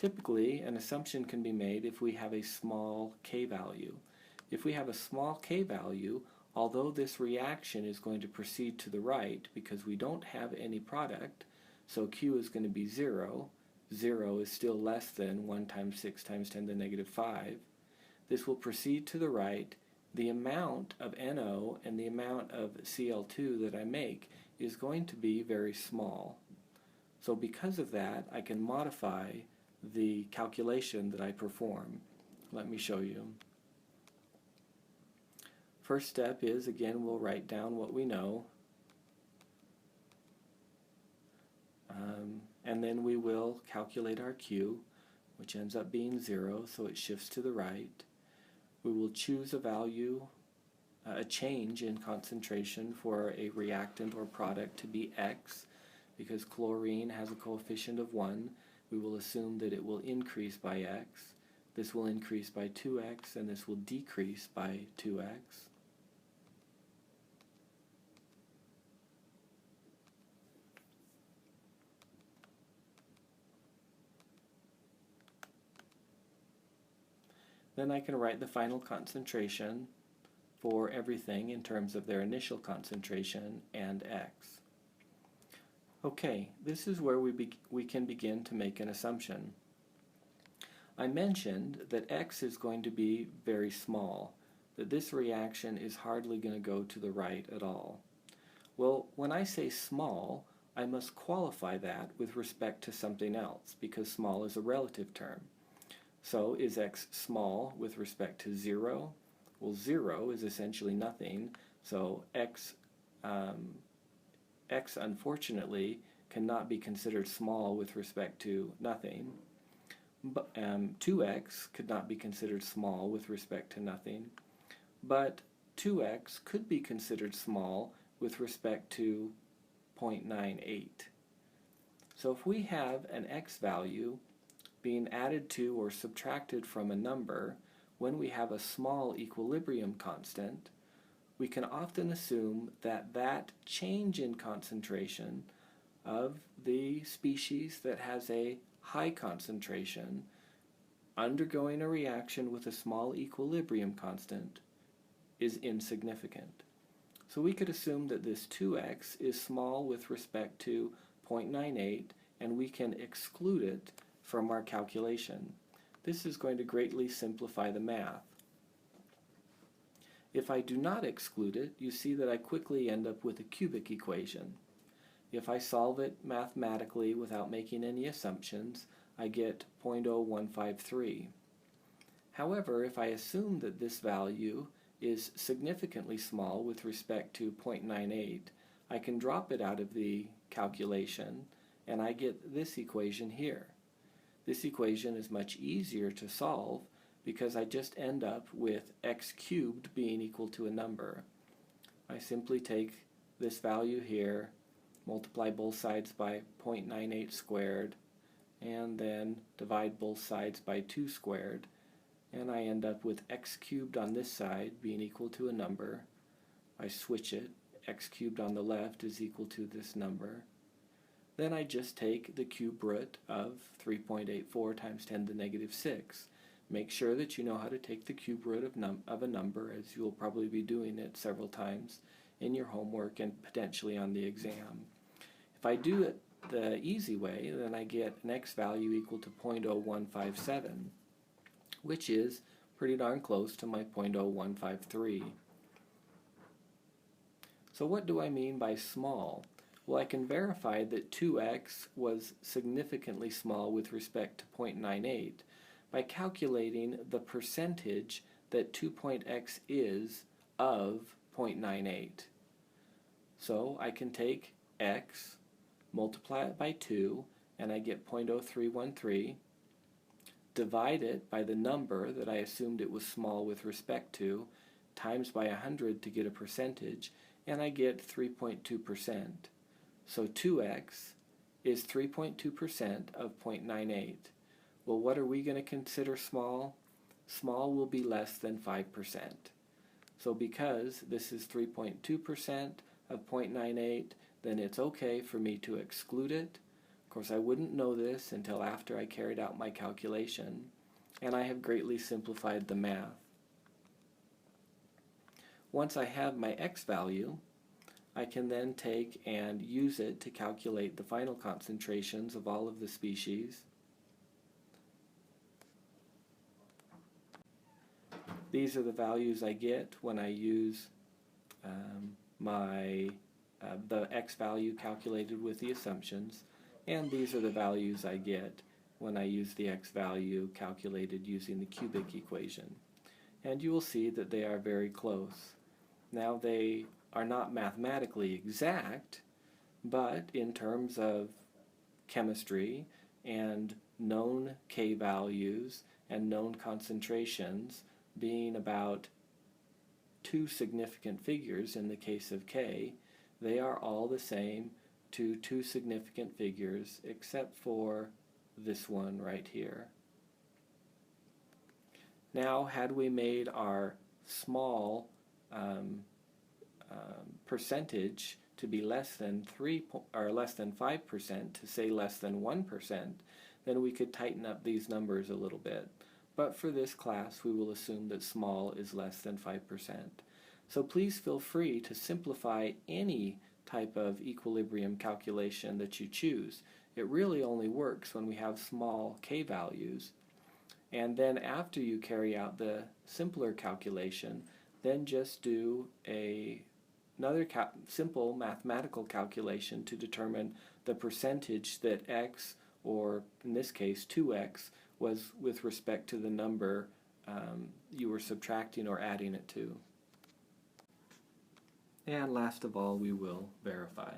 Typically, an assumption can be made if we have a small k value. If we have a small k value, although this reaction is going to proceed to the right because we don't have any product, so Q is going to be 0. 0 is still less than 1 times 6 times 10 to the negative 5. This will proceed to the right. The amount of NO and the amount of Cl2 that I make is going to be very small. So because of that, I can modify the calculation that I perform. Let me show you. First step is, again, we'll write down what we know, and then we will calculate our Q, which ends up being 0, so it shifts to the right. We will choose a value, a change in concentration for a reactant or product to be X. Because chlorine has a coefficient of 1, we will assume that it will increase by X. This will increase by 2X, and this will decrease by 2X. Then I can write the final concentration for everything in terms of their initial concentration and X. Okay, this is where we can begin to make an assumption. I mentioned that X is going to be very small, that this reaction is hardly going to go to the right at all. Well, when I say small, I must qualify that with respect to something else, because small is a relative term. So is X small with respect to 0? Well, 0 is essentially nothing, so X unfortunately cannot be considered small with respect to nothing. But 2X could not be considered small with respect to nothing. But 2X could be considered small with respect to 0.98. So if we have an X value being added to or subtracted from a number when we have a small equilibrium constant, we can often assume that that change in concentration of the species that has a high concentration undergoing a reaction with a small equilibrium constant is insignificant. So we could assume that this 2X is small with respect to 0.98, and we can exclude it from our calculation. This is going to greatly simplify the math. If I do not exclude it, you see that I quickly end up with a cubic equation. If I solve it mathematically without making any assumptions, I get 0.0153. However, if I assume that this value is significantly small with respect to 0.98, I can drop it out of the calculation and I get this equation here. This equation is much easier to solve because I just end up with x cubed being equal to a number. I simply take this value here, multiply both sides by 0.98 squared, and then divide both sides by 2 squared, and I end up with x cubed on this side being equal to a number. I switch it, x cubed on the left is equal to this number. Then I just take the cube root of 3.84 times 10 to the negative 6. Make sure that you know how to take the cube root of a number, as you will probably be doing it several times in your homework and potentially on the exam. If I do it the easy way, then I get an x value equal to 0.0157, which is pretty darn close to my 0.0153. So what do I mean by small? Well, I can verify that 2x was significantly small with respect to 0.98 by calculating the percentage that 2.x is of 0.98. So I can take x, multiply it by 2, and I get 0.0313, divide it by the number that I assumed it was small with respect to, times by 100 to get a percentage, and I get 3.2%. So 2x is 3.2% of 0.98. Well, what are we going to consider small? Small will be less than 5%. So because this is 3.2% of 0.98, then it's okay for me to exclude it. Of course, I wouldn't know this until after I carried out my calculation, and I have greatly simplified the math. Once I have my x value, I can then take and use it to calculate the final concentrations of all of the species. These are the values I get when I use the x value calculated with the assumptions, and these are the values I get when I use the x value calculated using the cubic equation. And you will see that they are very close. Now, they are not mathematically exact, but in terms of chemistry and known K values and known concentrations being about 2 significant figures in the case of K, they are all the same to 2 significant figures except for this one right here. Now, had we made our small percentage to be less than 5%, to say less than 1%, then we could tighten up these numbers a little bit. But for this class, we will assume that small is less than 5%. So please feel free to simplify any type of equilibrium calculation that you choose. It really only works when we have small k values. And then after you carry out the simpler calculation, then just do another simple mathematical calculation to determine the percentage that x, or in this case 2x, was with respect to the number you were subtracting or adding it to. And last of all, we will verify.